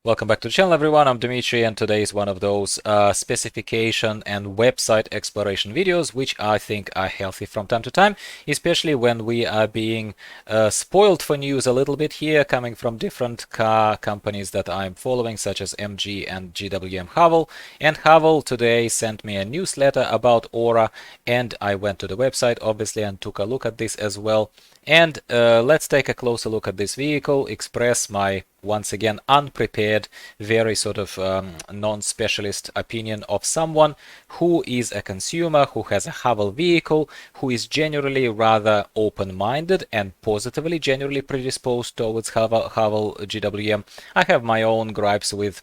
Welcome back to the channel, everyone. I'm Dimitri, and today is one of those specification and website exploration videos, which I think are healthy from time to time, especially when we are being spoiled for news a little bit here, coming from different car companies that I'm following, such as MG and GWM Havel. And Havel today sent me a newsletter about Ora, and I went to the website, obviously, and took a look at this as well. And let's take a closer look at this vehicle, express my, once again, unprepared, very sort of non-specialist opinion of someone who is a consumer, who has a Havel vehicle, who is generally rather open-minded and positively generally predisposed towards Havel GWM. I have my own gripes with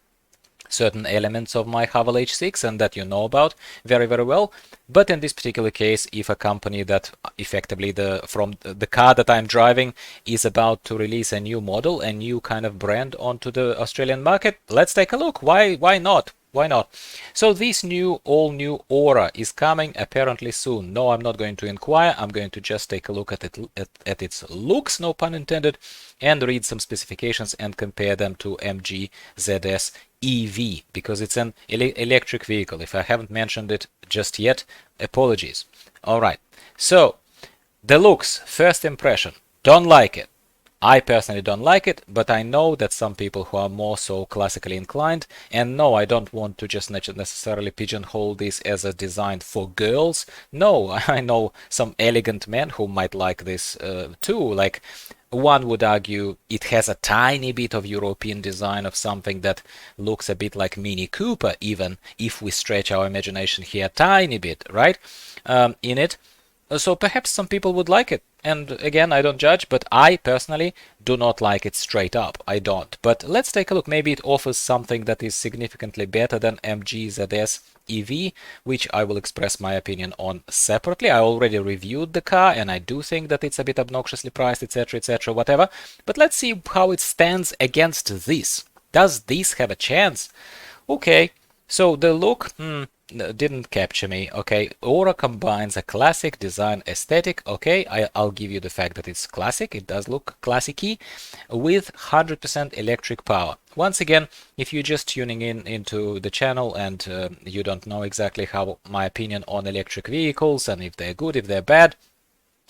certain elements of my Havel H6, and that you know about very well. But in this particular case, if a company that effectively from the car that I'm driving is about to release a new model, a new kind of brand onto the Australian market, let's take a look. Why not? Why not? So this all new Ora is coming apparently soon. No, I'm not going to inquire. I'm going to just take a look at it, at its looks, no pun intended, and read some specifications and compare them to MG ZS EV, because it's an electric vehicle. If I haven't mentioned it just yet, apologies. All right. So the looks, first impression, don't like it. I personally don't like it, but I know that some people who are more so classically inclined, and no, I don't want to just necessarily pigeonhole this as a design for girls. No, I know some elegant men who might like this too. Like, one would argue it has a tiny bit of European design of something that looks a bit like Mini Cooper, even if we stretch our imagination here a tiny bit, right, in it. So perhaps some people would like it. And again, I don't judge, but I personally do not like it straight up. I don't. But let's take a look. Maybe it offers something that is significantly better than MG ZS EV, which I will express my opinion on separately. I already reviewed the car, and I do think that it's a bit obnoxiously priced, etc., whatever. But let's see how it stands against this. Does this have a chance? Okay, so the look didn't capture me. Okay, Ora combines a classic design aesthetic. Okay, I'll give you the fact that it's classic. It does look classic-y, with 100% electric power. Once again, if you're just tuning into the channel and you don't know exactly how my opinion on electric vehicles and if they're good, if they're bad,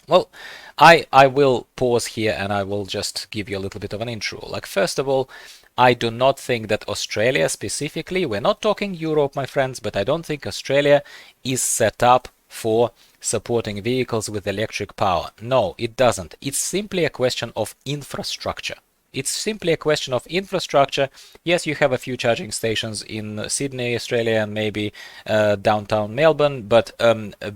well, I will pause here and I will just give you a little bit of an intro. Like, first of all, I do not think that Australia specifically, we're not talking Europe, my friends, but I don't think Australia is set up for supporting vehicles with electric power. No, it doesn't. It's simply a question of infrastructure. It's simply a question of infrastructure. Yes, you have a few charging stations in Sydney, Australia, and maybe downtown Melbourne, but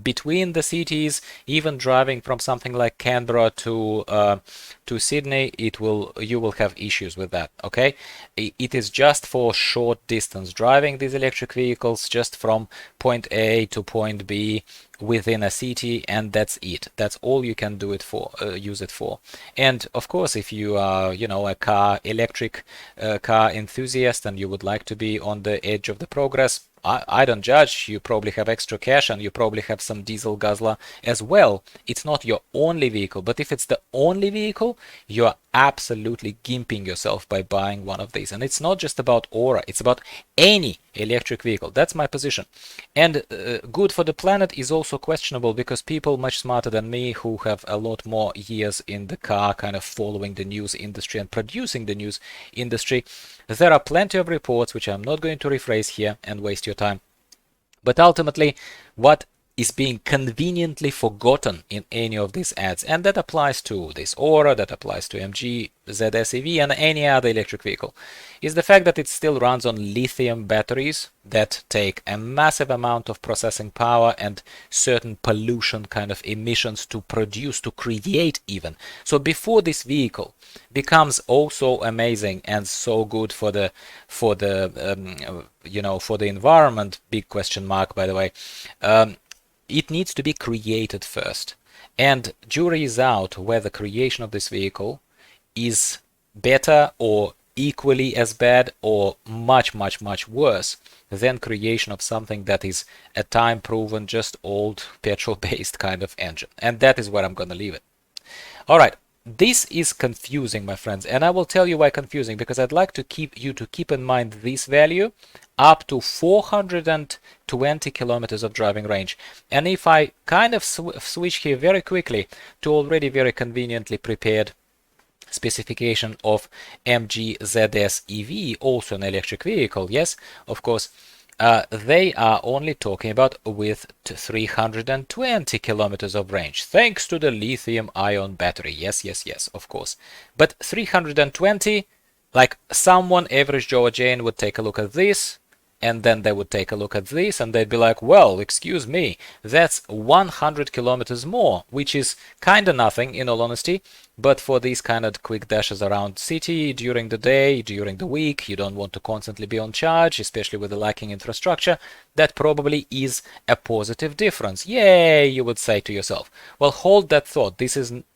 between the cities, even driving from something like Canberra to Sydney, you will have issues with that. Okay, it is just for short distance driving, these electric vehicles, just from point A to point B within a city, and that's it. That's all you can do it for, use it for. And of course, if you are, you know, a electric car enthusiast and you would like to be on the edge of the progress, I don't judge. You probably have extra cash and you probably have some diesel guzzler as well. It's not your only vehicle, but if it's the only vehicle, you're absolutely gimping yourself by buying one of these. And it's not just about Ora, it's about any electric vehicle. That's my position. And good for the planet is also questionable, because people much smarter than me, who have a lot more years in the car, kind of following the news industry and producing the news industry, there are plenty of reports, which I'm not going to rephrase here and waste your time. But ultimately, what is being conveniently forgotten in any of these ads, and that applies to this Ora, that applies to MG ZS EV and any other electric vehicle, is the fact that it still runs on lithium batteries that take a massive amount of processing power and certain pollution kind of emissions to produce, to create even. So before this vehicle becomes also amazing and so good for the you know, for the environment, big question mark, by the way, it needs to be created first. And jury is out whether creation of this vehicle is better or equally as bad or much worse than creation of something that is a time-proven, just old petrol-based kind of engine. And that is where I'm going to leave it. All right. this is confusing, my friends, and I will tell you why confusing, because I'd like to keep in mind this value up to 420 kilometers of driving range. And if I kind of switch here very quickly to already very conveniently prepared specification of MG ZS EV, also an electric vehicle, yes, of course, they are only talking about with 320 kilometers of range, thanks to the lithium-ion battery. Yes, yes, yes, of course. But 320, like someone, average Joe or Jane, would take a look at this, and then they would take a look at this, and they'd be like, well, excuse me, that's 100 kilometers more, which is kind of nothing, in all honesty. But for these kind of quick dashes around city during the day, during the week, you don't want to constantly be on charge, especially with the lacking infrastructure. That probably is a positive difference. Yay, you would say to yourself. Well, hold that thought.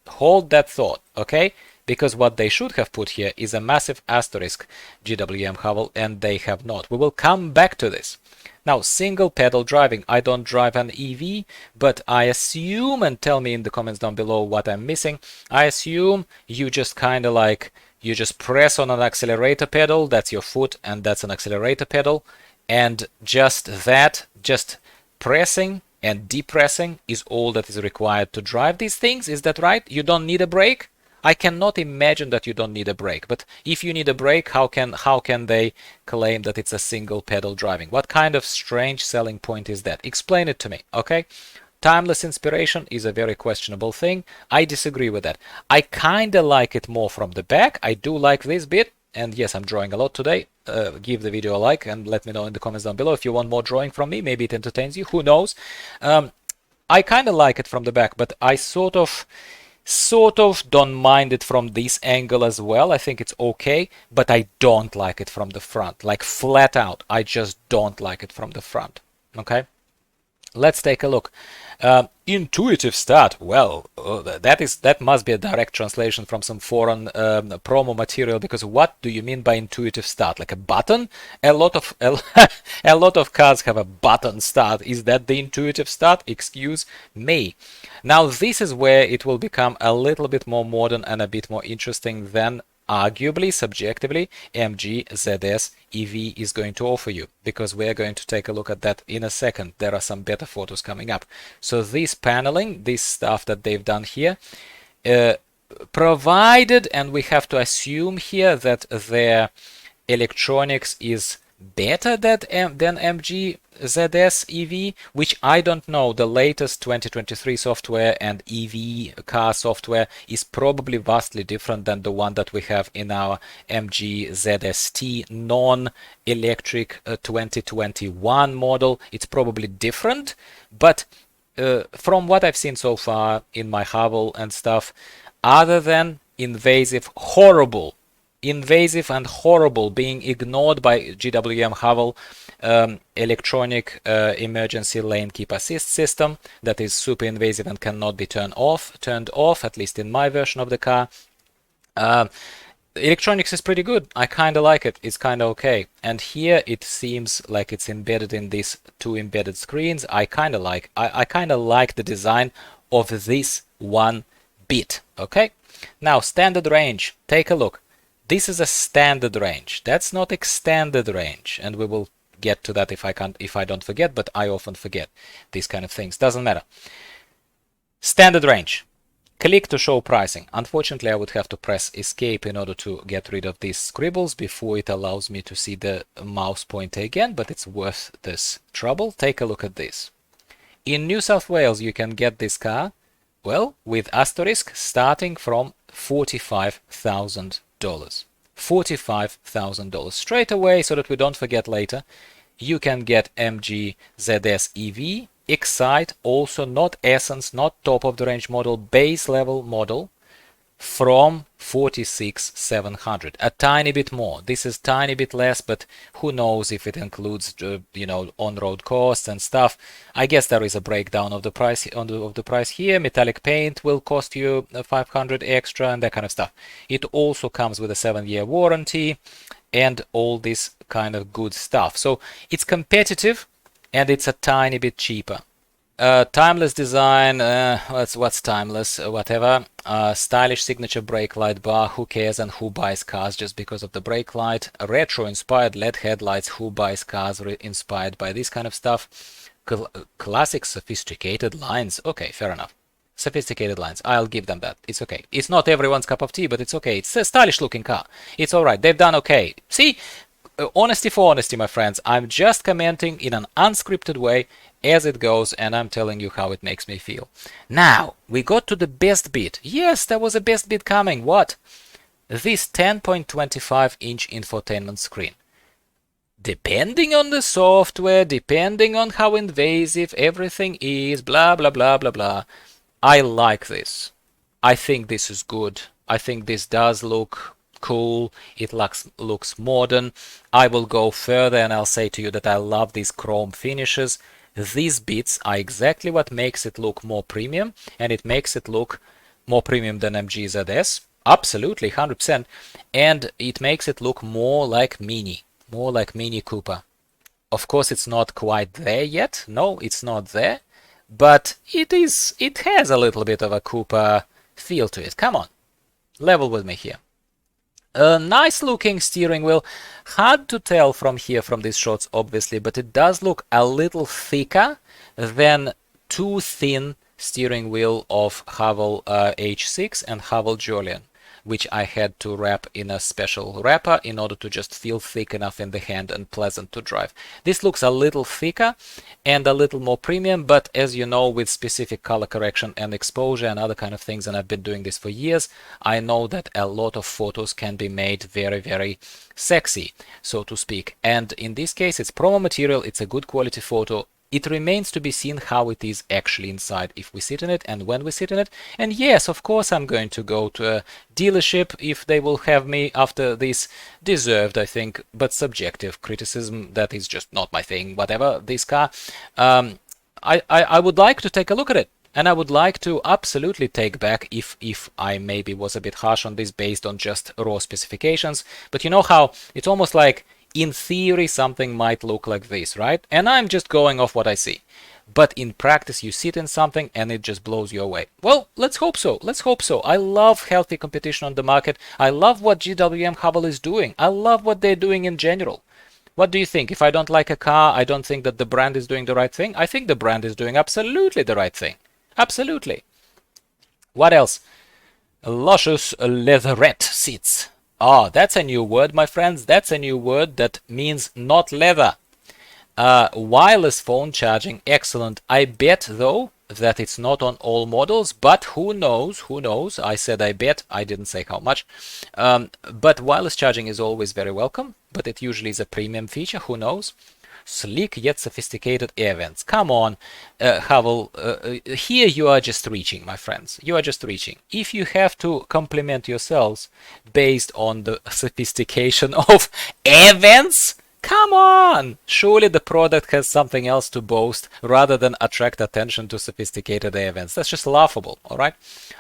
Hold that thought, okay? Because what they should have put here is a massive asterisk, GWM Havel, and they have not. We will come back to this. Now, single pedal driving. I don't drive an EV, but I assume, and tell me in the comments down below what I'm missing, I assume you just kind of like, you just press on an accelerator pedal, that's your foot, and that's an accelerator pedal, and just pressing and depressing is all that is required to drive these things. Is that right? You don't need a brake? I cannot imagine that you don't need a brake, but if you need a brake, how can they claim that it's a single pedal driving? What kind of strange selling point is that? Explain it to me, okay? Timeless inspiration is a very questionable thing. I disagree with that. I kind of like it more from the back. I do like this bit, and yes, I'm drawing a lot today. Give the video a like and let me know in the comments down below if you want more drawing from me. Maybe it entertains you, who knows? I kind of like it from the back, but I sort of don't mind it from this angle as well. I think it's okay, but I don't like it from the front, like flat out. I just don't like it from the front. Okay, let's take a look. Intuitive start. Well, that must be a direct translation from some foreign promo material, because what do you mean by intuitive start? Like a button? A lot of cars have a button start. Is that the intuitive start? Excuse me. Now this is where it will become a little bit more modern and a bit more interesting than arguably, subjectively, MG ZS EV is going to offer you, because we're going to take a look at that in a second. There are some better photos coming up. So this paneling, this stuff that they've done here, provided, and we have to assume here that their electronics is better than MG ZS EV, which I don't know. The latest 2023 software and EV car software is probably vastly different than the one that we have in our MG ZST non-electric 2021 model. It's probably different, but from what I've seen so far in my Havel and stuff, other than invasive and horrible being ignored by GWM Havel electronic emergency lane keep assist system that is super invasive and cannot be turned off, at least in my version of the car. Electronics is pretty good. I kind of like it. It's kind of okay. And here it seems like it's embedded in these two embedded screens. I kind of like the design of this one bit. Okay. Now standard range. Take a look. This is a standard range. That's not extended range, and we will get to that if I don't forget, but I often forget these kind of things. Doesn't matter. Standard range. Click to show pricing. Unfortunately, I would have to press escape in order to get rid of these scribbles before it allows me to see the mouse pointer again, but it's worth this trouble. Take a look at this. In New South Wales, you can get this car, well, with asterisk, starting from $45,000. $45,000 straight away, so that we don't forget later. You can get MG ZS EV, Excite, also not Essence, not top of the range model, base level model, from 46,700. A tiny bit more. This is tiny bit less, but who knows if it includes on-road costs and stuff. I guess there is a breakdown of the price here. Metallic paint will cost you 500 extra and that kind of stuff. It also comes with a 7-year warranty and all this kind of good stuff. So it's competitive and it's a tiny bit cheaper. Timeless design, what's timeless? Whatever. Stylish signature brake light bar. Who cares and who buys cars just because of the brake light? Retro-inspired LED headlights. Who buys cars inspired by this kind of stuff? Classic sophisticated lines. Okay, fair enough. Sophisticated lines. I'll give them that. It's okay. It's not everyone's cup of tea, but it's okay. It's a stylish looking car. It's alright. They've done okay. See? Honesty for honesty, my friends. I'm just commenting in an unscripted way as it goes, and I'm telling you how it makes me feel. Now, we got to the best bit. Yes, there was a best bit coming. What? This 10.25-inch infotainment screen. Depending on the software, depending on how invasive everything is, blah, blah, blah, blah, blah. I like this. I think this is good. I think this does look cool. It looks modern. I will go further and I'll say to you that I love these chrome finishes. These bits are exactly what makes it look more premium, and it makes it look more premium than MGZS. Absolutely, 100%. And it makes it look more like Mini Cooper. Of course, it's not quite there yet. No, it's not there. But it has a little bit of a Cooper feel to it. Come on, level with me here. A nice looking steering wheel. Hard to tell from here, from these shots, obviously, but it does look a little thicker than too thin steering wheel of Haval H6 and Haval Julian, which I had to wrap in a special wrapper in order to just feel thick enough in the hand and pleasant to drive. This looks a little thicker and a little more premium, but as you know, with specific color correction and exposure and other kind of things, and I've been doing this for years, I know that a lot of photos can be made very, very sexy, so to speak. And in this case, it's promo material, it's a good quality photo. It remains to be seen how it is actually inside if we sit in it and when we sit in it. And yes, of course, I'm going to go to a dealership if they will have me after this deserved, I think, but subjective criticism. That is just not my thing. Whatever, this car. I would like to take a look at it. And I would like to absolutely take back if I maybe was a bit harsh on this based on just raw specifications. But you know how it's almost like, in theory, something might look like this, right? And I'm just going off what I see. But in practice, you sit in something and it just blows you away. Well, let's hope so. Let's hope so. I love healthy competition on the market. I love what GWM Haval is doing. I love what they're doing in general. What do you think? If I don't like a car, I don't think that the brand is doing the right thing. I think the brand is doing absolutely the right thing. Absolutely. What else? Luscious leatherette seats. Oh, that's a new word, my friends. That's a new word that means not leather. Wireless phone charging, excellent. I bet, though, that it's not on all models, but who knows? Who knows? I said I bet. I didn't say how much. But wireless charging is always very welcome, but it usually is a premium feature. Who knows? Sleek yet sophisticated air vents. Come on, Havel. Here you are just reaching, my friends. You are just reaching. If you have to compliment yourselves based on the sophistication of air vents, come on! Surely the product has something else to boast rather than attract attention to sophisticated air vents. That's just laughable, all right?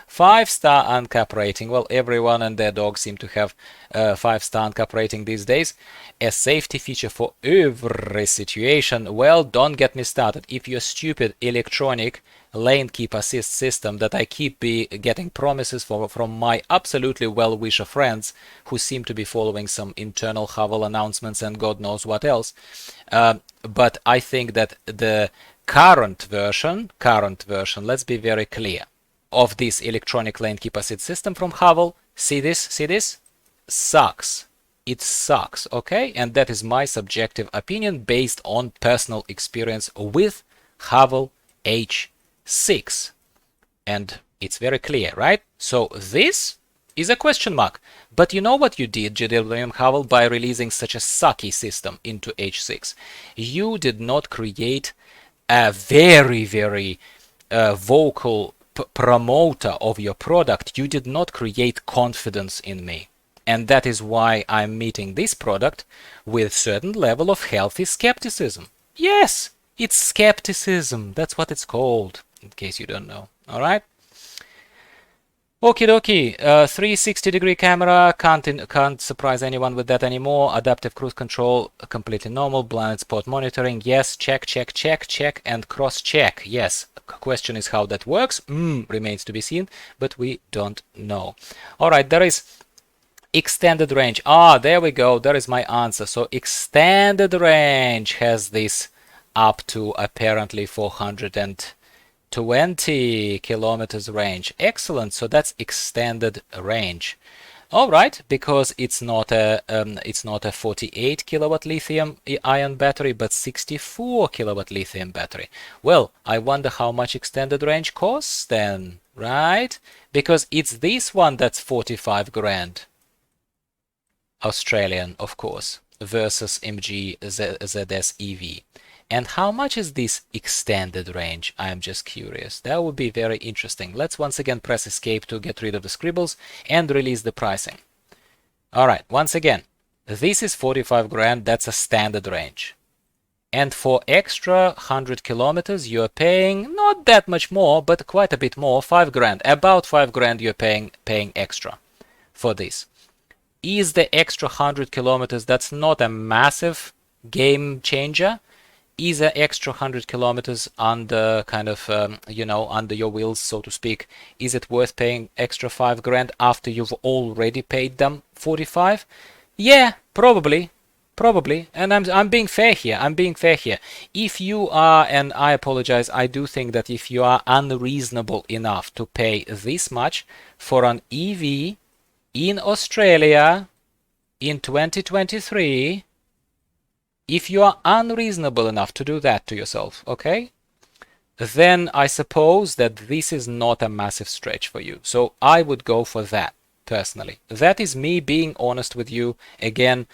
5-star ANCAP rating. Well, everyone and their dog seem to have 5-star ANCAP rating these days. A safety feature for every situation. Well, don't get me started. If your stupid electronic lane keep assist system that I keep getting promises from my absolutely well-wisher friends who seem to be following some internal Havel announcements and God knows what else. But I think that the current version, let's be very clear, of this electronic lane keep assist system from Havel, see this, sucks. It sucks, okay? And that is my subjective opinion based on personal experience with Havel H6. And it's very clear, right? So this is a question mark. But you know what you did, GWM Havel, by releasing such a sucky system into H6? You did not create a very, very vocal promoter of your product. You did not create confidence in me. And that is why I'm meeting this product with certain level of healthy skepticism. Yes, it's skepticism. That's what it's called, in case you don't know. All right? Okie dokie, 360-degree camera, can't surprise anyone with that anymore. Adaptive cruise control, completely normal. Blind spot monitoring, yes. Check, check, check, check, and cross-check, yes. Question is how that works. Remains to be seen, but we don't know. All right, there is extended range. There we go. There is my answer. So extended range has this up to apparently 420 kilometers range. Excellent. So that's extended range. All right, because it's not a 48 kilowatt lithium ion battery, but 64 kilowatt lithium battery. Well, I wonder how much extended range costs then, right? Because it's this one that's 45 grand. Australian, of course, versus MG ZS EV. And how much is this extended range? I'm just curious. That would be very interesting. Let's once again press escape to get rid of the scribbles and release the pricing. All right, once again, this is 45 grand. That's a standard range. And for extra 100 kilometers, you're paying not that much more, but quite a bit more, 5 grand. About 5 grand you're paying extra for this. Is the extra 100 kilometers, that's not a massive game changer. Is an extra 100 kilometers under kind of, under your wheels, so to speak, is it worth paying extra 5 grand after you've already paid them 45? Yeah, probably. And I'm being fair here. If you are, and I apologize, I do think that if you are unreasonable enough to pay this much for an EV in Australia in 2023, if you are unreasonable enough to do that to yourself, okay, then I suppose that this is not a massive stretch for you. So I would go for that, personally. That is me being honest with you. Again,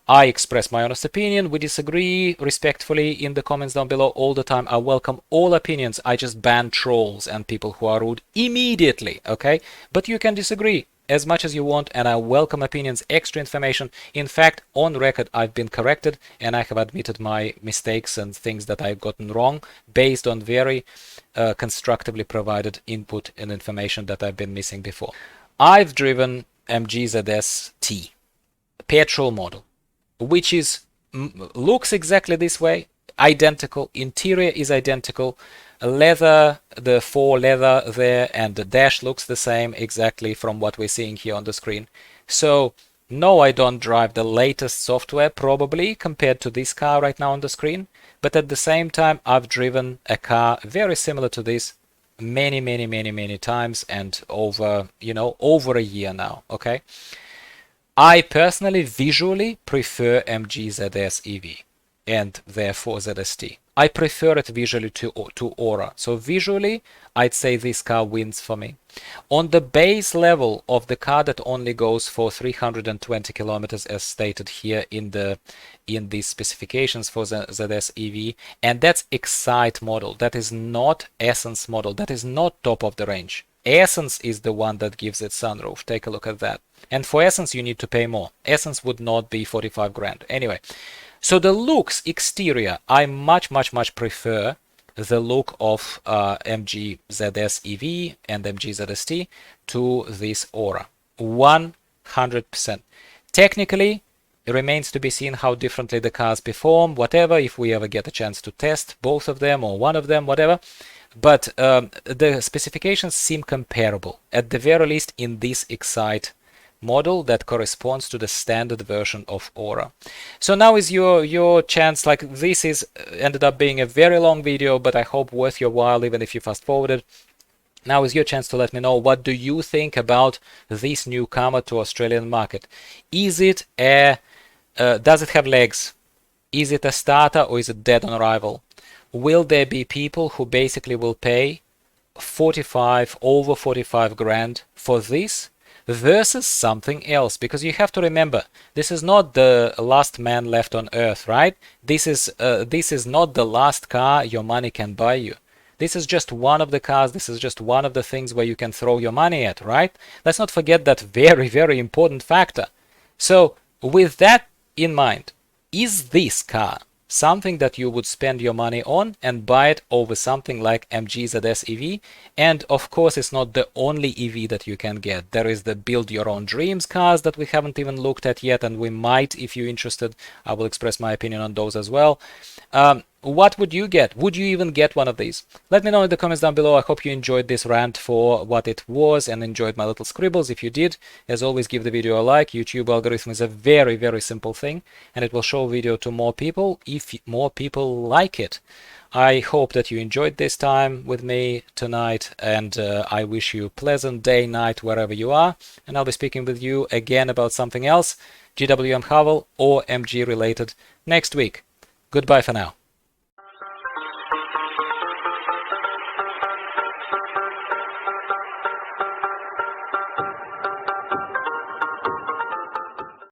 I express my honest opinion. We disagree respectfully in the comments down below all the time. I welcome all opinions. I just ban trolls and people who are rude immediately, okay? But you can disagree as much as you want, and I welcome opinions, extra information. In fact, on record, I've been corrected and I have admitted my mistakes and things that I've gotten wrong based on very constructively provided input and information that I've been missing before. I've driven MG ZS T, petrol model, which looks exactly this way, identical, interior is identical, leather, the fore leather there, and the dash looks the same exactly from what we're seeing here on the screen. So no, I don't drive the latest software probably compared to this car right now on the screen, but at the same time I've driven a car very similar to this many times, and over a year now. Okay, I personally visually prefer MG ZS EV and therefore ZST. I prefer it visually to Ora. So visually, I'd say this car wins for me. On the base level of the car that only goes for 320 kilometers as stated here in these specifications for the ZS EV, and that's Excite model. That is not Essence model. That is not top of the range. Essence is the one that gives it sunroof. Take a look at that. And for Essence, you need to pay more. Essence would not be 45 grand. Anyway, so the looks, exterior, I much prefer the look of MG ZS EV and MG ZST to this Ora. 100%. Technically, it remains to be seen how differently the cars perform, whatever, if we ever get a chance to test both of them or one of them, whatever. But the specifications seem comparable, at the very least in this Excite model that corresponds to the standard version of Ora. So now is your chance. Like, this is ended up being a very long video, but I hope worth your while, even if you fast forwarded. Now is your chance to let me know, what do you think about this newcomer to Australian market? Is it does it have legs? Is it a starter or is it dead on arrival? Will there be people who basically will pay over 45 grand for this versus something else? Because you have to remember, this is not the last man left on earth, right? This is not the last car your money can buy you. This is just one of the cars. This is just one of the things where you can throw your money at, right? Let's not forget that very important factor. So with that in mind, is this car something that you would spend your money on and buy it over something like MGZS EV. And of course, it's not the only EV that you can get. There is the build your own dreams cars that we haven't even looked at yet, and we might, if you're interested. I will express my opinion on those as well. What would you get? Would you even get one of these? Let me know in the comments down below. I hope you enjoyed this rant for what it was and enjoyed my little scribbles. If you did, as always, give the video a like. YouTube algorithm is a very, very simple thing, and it will show video to more people if more people like it. I hope that you enjoyed this time with me tonight, and I wish you a pleasant day, night, wherever you are. And I'll be speaking with you again about something else, GWM Havel or MG related, next week. Goodbye for now.